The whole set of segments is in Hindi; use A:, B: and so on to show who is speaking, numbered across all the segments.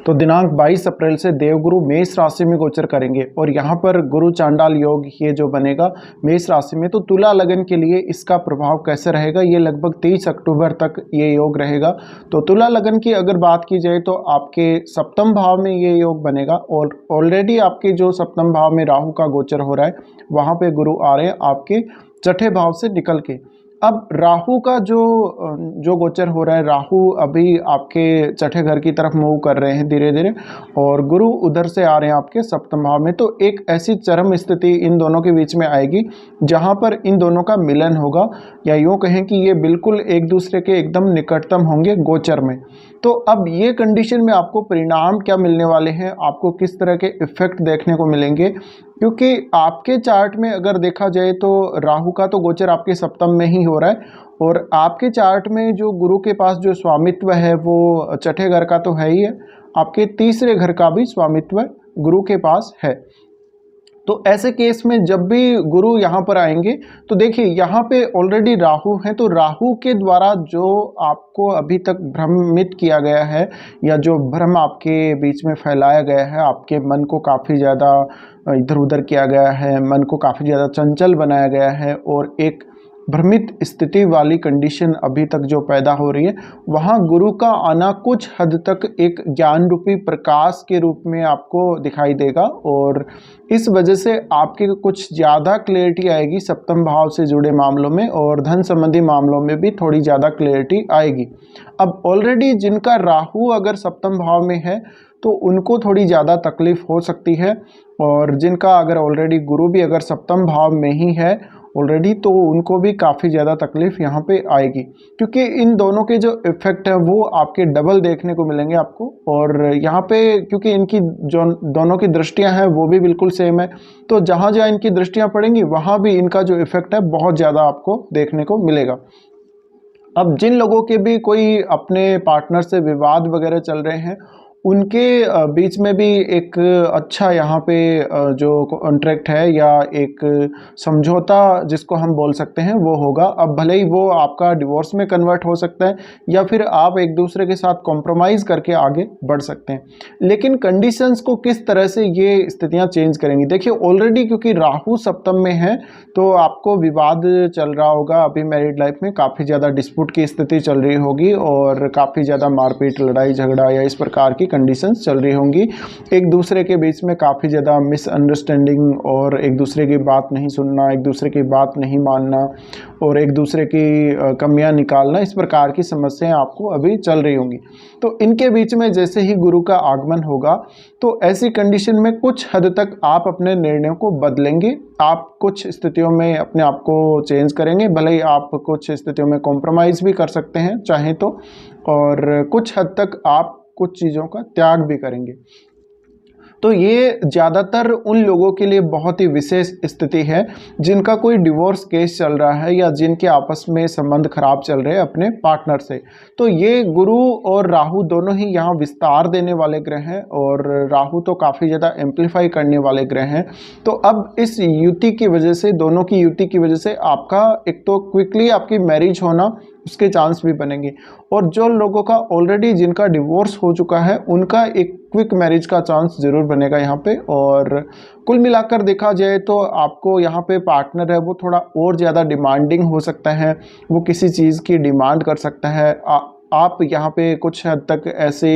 A: तो दिनांक 22 अप्रैल से देवगुरु मेष राशि में गोचर करेंगे और यहाँ पर गुरु चांडाल योग ये जो बनेगा मेष राशि में, तो तुला लगन के लिए इसका प्रभाव कैसे रहेगा, ये लगभग 23 अक्टूबर तक ये योग रहेगा। तो तुला लगन की अगर बात की जाए तो आपके सप्तम भाव में ये योग बनेगा और ऑलरेडी आपके जो सप्तम भाव में राहु का गोचर हो रहा है, वहाँ पे गुरु आ रहे हैं आपके छठे भाव से निकल के। अब राहु का जो गोचर हो रहा है, राहु अभी आपके छठे घर की तरफ मूव कर रहे हैं धीरे धीरे और गुरु उधर से आ रहे हैं आपके सप्तम भाव में। तो एक ऐसी चरम स्थिति इन दोनों के बीच में आएगी जहां पर इन दोनों का मिलन होगा, या यूँ कहें कि ये बिल्कुल एक दूसरे के एकदम निकटतम होंगे गोचर में। तो अब ये कंडीशन में आपको परिणाम क्या मिलने वाले हैं, आपको किस तरह के इफेक्ट देखने को मिलेंगे, क्योंकि आपके चार्ट में अगर देखा जाए तो राहु का तो गोचर आपके सप्तम में ही हो रहा है और आपके चार्ट में जो गुरु के पास जो स्वामित्व है वो छठे घर का तो है ही है, आपके तीसरे घर का भी स्वामित्व गुरु के पास है। तो ऐसे केस में जब भी गुरु यहाँ पर आएंगे तो देखिए यहाँ पे ऑलरेडी राहु है, तो राहु के द्वारा जो आपको अभी तक भ्रमित किया गया है या जो भ्रम आपके बीच में फैलाया गया है, आपके मन को काफ़ी ज़्यादा इधर उधर किया गया है, मन को काफ़ी ज़्यादा चंचल बनाया गया है और एक भ्रमित स्थिति वाली कंडीशन अभी तक जो पैदा हो रही है, वहाँ गुरु का आना कुछ हद तक एक ज्ञान रूपी प्रकाश के रूप में आपको दिखाई देगा और इस वजह से आपके कुछ ज़्यादा क्लैरिटी आएगी सप्तम भाव से जुड़े मामलों में और धन संबंधी मामलों में भी थोड़ी ज़्यादा क्लैरिटी आएगी। अब ऑलरेडी जिनका राहु अगर सप्तम भाव में है तो उनको थोड़ी ज़्यादा तकलीफ हो सकती है और जिनका अगर ऑलरेडी गुरु भी अगर सप्तम भाव में ही है ऑलरेडी, तो उनको भी काफ़ी ज़्यादा तकलीफ यहाँ पे आएगी, क्योंकि इन दोनों के जो इफ़ेक्ट है वो आपके डबल देखने को मिलेंगे आपको। और यहाँ पे क्योंकि इनकी जो दोनों की दृष्टियाँ हैं वो भी बिल्कुल सेम है, तो जहाँ जहाँ इनकी दृष्टियाँ पड़ेंगी वहाँ भी इनका जो इफ़ेक्ट है बहुत ज़्यादा आपको देखने को मिलेगा। अब जिन लोगों के भी कोई अपने पार्टनर से विवाद वगैरह चल रहे हैं, उनके बीच में भी एक अच्छा यहाँ पे जो कॉन्ट्रैक्ट है या एक समझौता जिसको हम बोल सकते हैं वो होगा। अब भले ही वो आपका डिवोर्स में कन्वर्ट हो सकता है या फिर आप एक दूसरे के साथ कॉम्प्रोमाइज़ करके आगे बढ़ सकते हैं, लेकिन कंडीशंस को किस तरह से ये स्थितियाँ चेंज करेंगी। देखिए ऑलरेडी क्योंकि राहु सप्तम में है तो आपको विवाद चल रहा होगा, अभी मैरिड लाइफ में काफ़ी ज़्यादा डिस्प्यूट की स्थिति चल रही होगी और काफ़ी ज़्यादा मारपीट लड़ाई झगड़ा या इस प्रकार की कंडीशंस चल रही होंगी। एक दूसरे के बीच में काफ़ी ज़्यादा मिसअंडरस्टैंडिंग और एक दूसरे की बात नहीं सुनना, एक दूसरे की बात नहीं मानना और एक दूसरे की कमियां निकालना, इस प्रकार की समस्याएं आपको अभी चल रही होंगी। तो इनके बीच में जैसे ही गुरु का आगमन होगा तो ऐसी कंडीशन में कुछ हद तक आप अपने निर्णयों को बदलेंगे, आप कुछ स्थितियों में अपने आप को चेंज करेंगे, भले ही आप कुछ स्थितियों में कॉम्प्रोमाइज़ भी कर सकते हैं चाहें तो, और कुछ हद तक आप कुछ चीज़ों का त्याग भी करेंगे। तो ये ज़्यादातर उन लोगों के लिए बहुत ही विशेष स्थिति है जिनका कोई डिवोर्स केस चल रहा है या जिनके आपस में संबंध खराब चल रहे हैं अपने पार्टनर से। तो ये गुरु और राहु दोनों ही यहाँ विस्तार देने वाले ग्रह हैं और राहु तो काफ़ी ज़्यादा एम्पलीफाई करने वाले ग्रह हैं। तो अब इस युति की वजह से, दोनों की युति की वजह से आपका एक तो क्विकली आपकी मैरिज होना उसके चांस भी बनेंगे और जो लोगों का ऑलरेडी जिनका डिवोर्स हो चुका है उनका एक क्विक मैरिज का चांस ज़रूर बनेगा यहाँ पे। और कुल मिलाकर देखा जाए तो आपको यहाँ पे पार्टनर है वो थोड़ा और ज़्यादा डिमांडिंग हो सकता है, वो किसी चीज़ की डिमांड कर सकता है। आप यहाँ पे कुछ हद तक ऐसे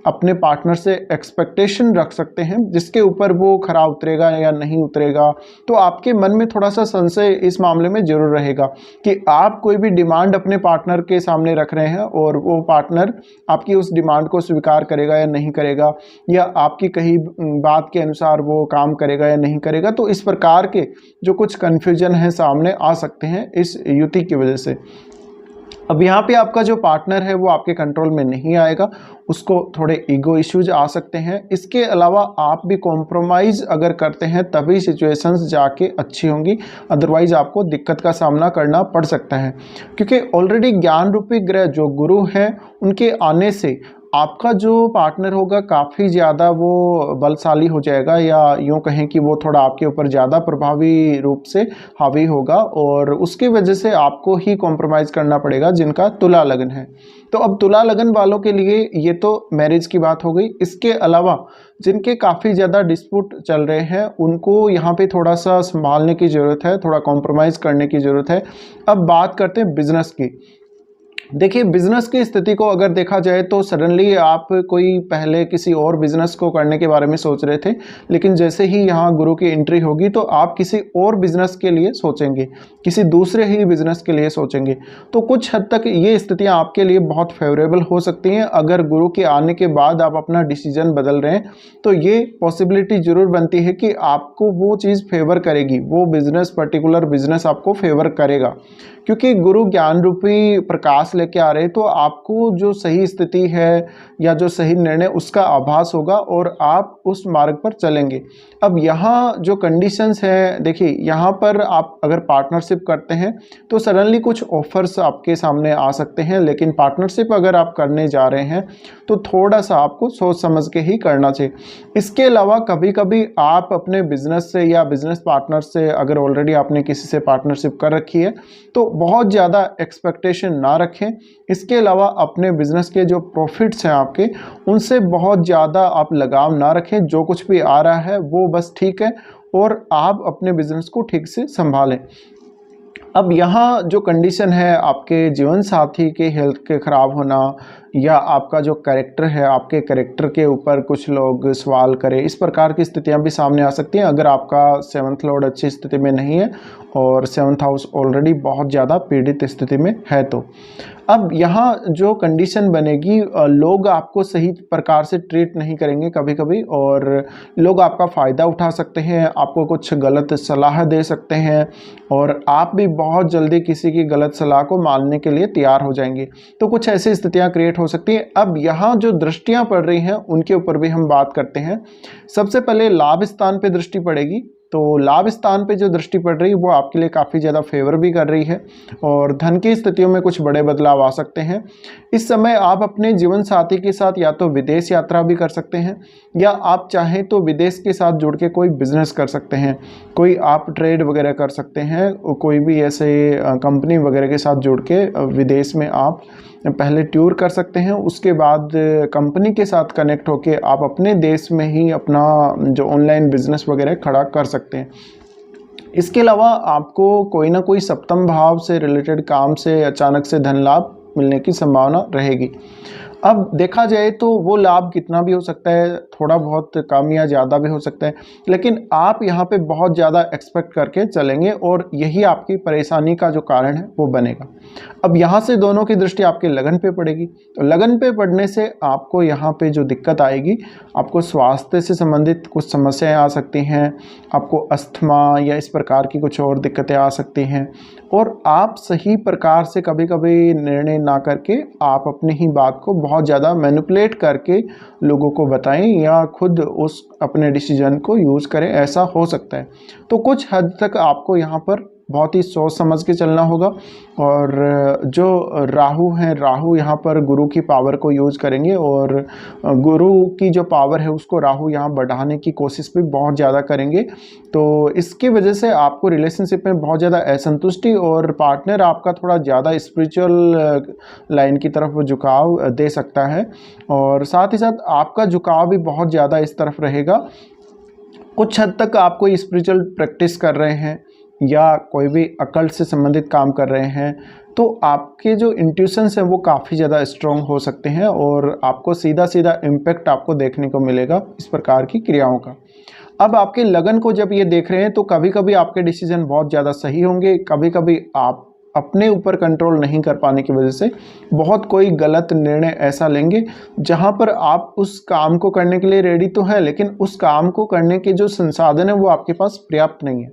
A: अपने पार्टनर से एक्सपेक्टेशन रख सकते हैं जिसके ऊपर वो खरा उतरेगा या नहीं उतरेगा। तो आपके मन में थोड़ा सा संशय इस मामले में ज़रूर रहेगा कि आप कोई भी डिमांड अपने पार्टनर के सामने रख रहे हैं और वो पार्टनर आपकी उस डिमांड को स्वीकार करेगा या नहीं करेगा, या आपकी कही बात के अनुसार वो काम करेगा या नहीं करेगा। तो इस प्रकार के जो कुछ कन्फ्यूजन है सामने आ सकते हैं इस युति की वजह से। अब यहाँ पे आपका जो पार्टनर है वो आपके कंट्रोल में नहीं आएगा, उसको थोड़े ईगो इश्यूज आ सकते हैं। इसके अलावा आप भी कॉम्प्रोमाइज़ अगर करते हैं तभी सिचुएशंस जाके अच्छी होंगी, अदरवाइज आपको दिक्कत का सामना करना पड़ सकता है, क्योंकि ऑलरेडी ज्ञान रूपी ग्रह जो गुरु हैं उनके आने से आपका जो पार्टनर होगा काफ़ी ज़्यादा वो बलशाली हो जाएगा, या यूँ कहें कि वो थोड़ा आपके ऊपर ज़्यादा प्रभावी रूप से हावी होगा, और उसकी वजह से आपको ही कॉम्प्रोमाइज़ करना पड़ेगा जिनका तुला लगन है। तो अब तुला लगन वालों के लिए ये तो मैरिज की बात हो गई। इसके अलावा जिनके काफ़ी ज़्यादा डिस्प्यूट चल रहे हैं उनको यहाँ पे थोड़ा सा संभालने की ज़रूरत है, थोड़ा कॉम्प्रोमाइज़ करने की ज़रूरत है। अब बात करते हैं बिजनेस की। देखिए, बिजनेस की स्थिति को अगर देखा जाए तो सडनली आप कोई पहले किसी और बिजनेस को करने के बारे में सोच रहे थे, लेकिन जैसे ही यहाँ गुरु की एंट्री होगी तो आप किसी और बिजनेस के लिए सोचेंगे, किसी दूसरे ही बिजनेस के लिए सोचेंगे। तो कुछ हद तक ये स्थितियाँ आपके लिए बहुत फेवरेबल हो सकती हैं। अगर गुरु के आने के बाद आप अपना डिसीजन बदल रहे हैं तो ये पॉसिबिलिटी ज़रूर बनती है कि आपको वो चीज़ फेवर करेगी, वो बिजनेस, पर्टिकुलर बिजनेस आपको फेवर करेगा, क्योंकि गुरु ज्ञान रूपी प्रकाश लेके आ रहे हैं। तो आपको जो सही स्थिति है या जो सही निर्णय उसका आभास होगा और आप उस मार्ग पर चलेंगे। अब यहाँ जो कंडीशंस हैं, देखिए यहाँ पर आप अगर पार्टनरशिप करते हैं तो सडनली कुछ ऑफर्स आपके सामने आ सकते हैं, लेकिन पार्टनरशिप अगर आप करने जा रहे हैं तो थोड़ा सा आपको सोच समझ के ही करना चाहिए। इसके अलावा कभी कभी आप अपने बिजनेस से या बिजनेस पार्टनर से, अगर ऑलरेडी आपने किसी से पार्टनरशिप कर रखी है तो बहुत ज़्यादा एक्सपेक्टेशन ना रखें। इसके अलावा अपने बिजनेस के जो प्रॉफिट्स हैं आपके, उनसे बहुत ज़्यादा आप लगाव ना रखें। जो कुछ भी आ रहा है वो बस ठीक है, और आप अपने बिजनेस को ठीक से संभालें। अब यहाँ जो कंडीशन है, आपके जीवन साथी के हेल्थ के ख़राब होना, या आपका जो कैरेक्टर है, आपके कैरेक्टर के ऊपर कुछ लोग सवाल करें, इस प्रकार की स्थितियाँ भी सामने आ सकती हैं अगर आपका 7th लॉर्ड अच्छी स्थिति में नहीं है और 7th हाउस ऑलरेडी बहुत ज़्यादा पीड़ित स्थिति में है। तो अब यहाँ जो कंडीशन बनेगी, लोग आपको सही प्रकार से ट्रीट नहीं करेंगे कभी कभी, और लोग आपका फ़ायदा उठा सकते हैं, आपको कुछ गलत सलाह दे सकते हैं, और आप भी बहुत जल्दी किसी की गलत सलाह को मानने के लिए तैयार हो जाएंगे। तो कुछ ऐसी स्थितियाँ क्रिएट हो सकती हैं। अब यहाँ जो दृष्टियाँ पड़ रही हैं उनके ऊपर भी हम बात करते हैं। सबसे पहले लाभ स्थान पे दृष्टि पड़ेगी। तो लाभ स्थान पे जो दृष्टि पड़ रही है वो आपके लिए काफ़ी ज़्यादा फेवर भी कर रही है, और धन की स्थितियों में कुछ बड़े बदलाव आ सकते हैं। इस समय आप अपने जीवन साथी के साथ या तो विदेश यात्रा भी कर सकते हैं, या आप चाहें तो विदेश के साथ जुड़ के कोई बिजनेस कर सकते हैं, कोई आप ट्रेड वगैरह कर सकते हैं, कोई भी ऐसे कंपनी वगैरह के साथ जुड़ के विदेश में आप पहले टूर कर सकते हैं। उसके बाद कंपनी के साथ कनेक्ट होके आप अपने देश में ही अपना जो ऑनलाइन बिजनेस वगैरह खड़ा कर सकते हैं। इसके अलावा आपको कोई ना कोई सप्तम भाव से रिलेटेड काम से अचानक से धन लाभ मिलने की संभावना रहेगी। अब देखा जाए तो वो लाभ कितना भी हो सकता है, थोड़ा बहुत कम या ज़्यादा भी हो सकता है, लेकिन आप यहाँ पे बहुत ज़्यादा एक्सपेक्ट करके चलेंगे और यही आपकी परेशानी का जो कारण है वो बनेगा। अब यहाँ से दोनों की दृष्टि आपके लगन पे पड़ेगी, तो लगन पे पड़ने से आपको यहाँ पे जो दिक्कत आएगी, आपको स्वास्थ्य से संबंधित कुछ समस्याएं आ सकती हैं, आपको अस्थमा या इस प्रकार की कुछ और दिक्कतें आ सकती हैं, और आप सही प्रकार से कभी कभी निर्णय ना करके आप अपनी ही बात को बहुत ज़्यादा मैनिपुलेट करके लोगों को बताएं या खुद उस अपने डिसीजन को यूज़ करें, ऐसा हो सकता है। तो कुछ हद तक आपको यहाँ पर बहुत ही सोच समझ के चलना होगा। और जो राहु हैं, राहु यहाँ पर गुरु की पावर को यूज़ करेंगे, और गुरु की जो पावर है उसको राहु यहाँ बढ़ाने की कोशिश भी बहुत ज़्यादा करेंगे। तो इसकी वजह से आपको रिलेशनशिप में बहुत ज़्यादा असंतुष्टि, और पार्टनर आपका थोड़ा ज़्यादा स्पिरिचुअल लाइन की तरफ झुकाव दे सकता है, और साथ ही साथ आपका झुकाव भी बहुत ज़्यादा इस तरफ रहेगा। कुछ हद तक आप कोई स्पिरिचुअल प्रैक्टिस कर रहे हैं या कोई भी अकल्ट से संबंधित काम कर रहे हैं, तो आपके जो इंट्यूशंस हैं वो काफ़ी ज़्यादा स्ट्रॉन्ग हो सकते हैं, और आपको सीधा सीधा इम्पैक्ट आपको देखने को मिलेगा इस प्रकार की क्रियाओं का। अब आपके लगन को जब ये देख रहे हैं तो कभी कभी आपके डिसीजन बहुत ज़्यादा सही होंगे, कभी कभी आप अपने ऊपर कंट्रोल नहीं कर पाने की वजह से बहुत कोई गलत निर्णय ऐसा लेंगे जहां पर आप उस काम को करने के लिए रेडी तो है, लेकिन उस काम को करने के जो संसाधन है वो आपके पास पर्याप्त नहीं है।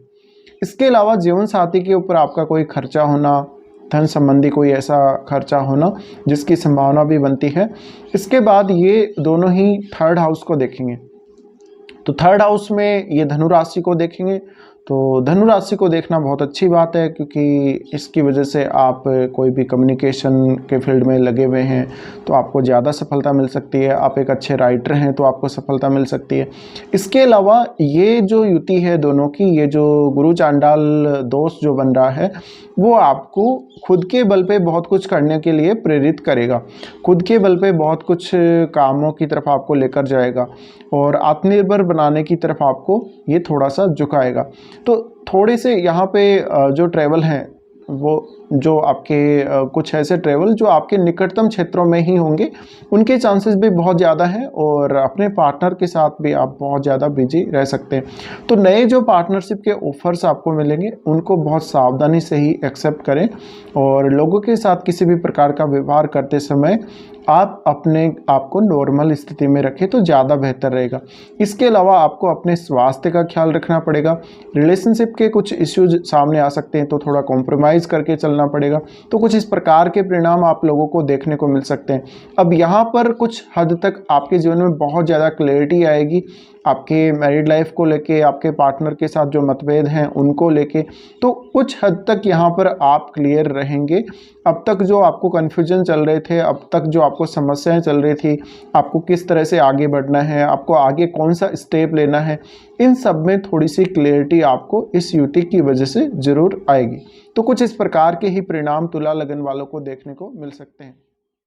A: इसके अलावा जीवन साथी के ऊपर आपका कोई खर्चा होना, धन संबंधी कोई ऐसा खर्चा होना जिसकी संभावना भी बनती है। इसके बाद ये दोनों ही थर्ड हाउस को देखेंगे, तो थर्ड हाउस में ये धनु राशि को देखेंगे। तो धनु राशि को देखना बहुत अच्छी बात है, क्योंकि इसकी वजह से आप कोई भी कम्युनिकेशन के फील्ड में लगे हुए हैं तो आपको ज़्यादा सफलता मिल सकती है। आप एक अच्छे राइटर हैं तो आपको सफलता मिल सकती है। इसके अलावा ये जो युति है दोनों की, ये जो गुरु चांडाल दोस्त जो बन रहा है, वो आपको खुद के बल पे बहुत कुछ करने के लिए प्रेरित करेगा। खुद के बल पे बहुत कुछ कामों की तरफ आपको लेकर जाएगा और आत्मनिर्भर बनाने की तरफ आपको ये थोड़ा सा झुकाएगा। तो थोड़े से यहाँ पे जो ट्रैवल हैं वो जो आपके कुछ ऐसे ट्रैवल जो आपके निकटतम क्षेत्रों में ही होंगे, उनके चांसेस भी बहुत ज़्यादा हैं और अपने पार्टनर के साथ भी आप बहुत ज़्यादा बिजी रह सकते हैं। तो नए जो पार्टनरशिप के ऑफर्स आपको मिलेंगे उनको बहुत सावधानी से ही एक्सेप्ट करें और लोगों के साथ किसी भी प्रकार का व्यवहार करते समय आप अपने आप को नॉर्मल स्थिति में रखें तो ज़्यादा बेहतर रहेगा। इसके अलावा आपको अपने स्वास्थ्य का ख्याल रखना पड़ेगा। रिलेशनशिप के कुछ इश्यूज सामने आ सकते हैं तो थोड़ा कॉम्प्रोमाइज़ करके चलना पड़ेगा। तो कुछ इस प्रकार के परिणाम आप लोगों को देखने को मिल सकते हैं। अब यहाँ पर कुछ हद तक आपके जीवन में बहुत ज़्यादा क्लैरिटी आएगी, आपके मैरिड लाइफ को लेके, आपके पार्टनर के साथ जो मतभेद हैं उनको लेके, तो कुछ हद तक यहाँ पर आप क्लियर रहेंगे। अब तक जो आपको कन्फ्यूजन चल रहे थे, अब तक जो आपको समस्याएं चल रही थी, आपको किस तरह से आगे बढ़ना है, आपको आगे कौन सा स्टेप लेना है, इन सब में थोड़ी सी क्लियरिटी आपको इस युति की वजह से ज़रूर आएगी। तो कुछ इस प्रकार के ही परिणाम तुला लगन वालों को देखने को मिल सकते हैं।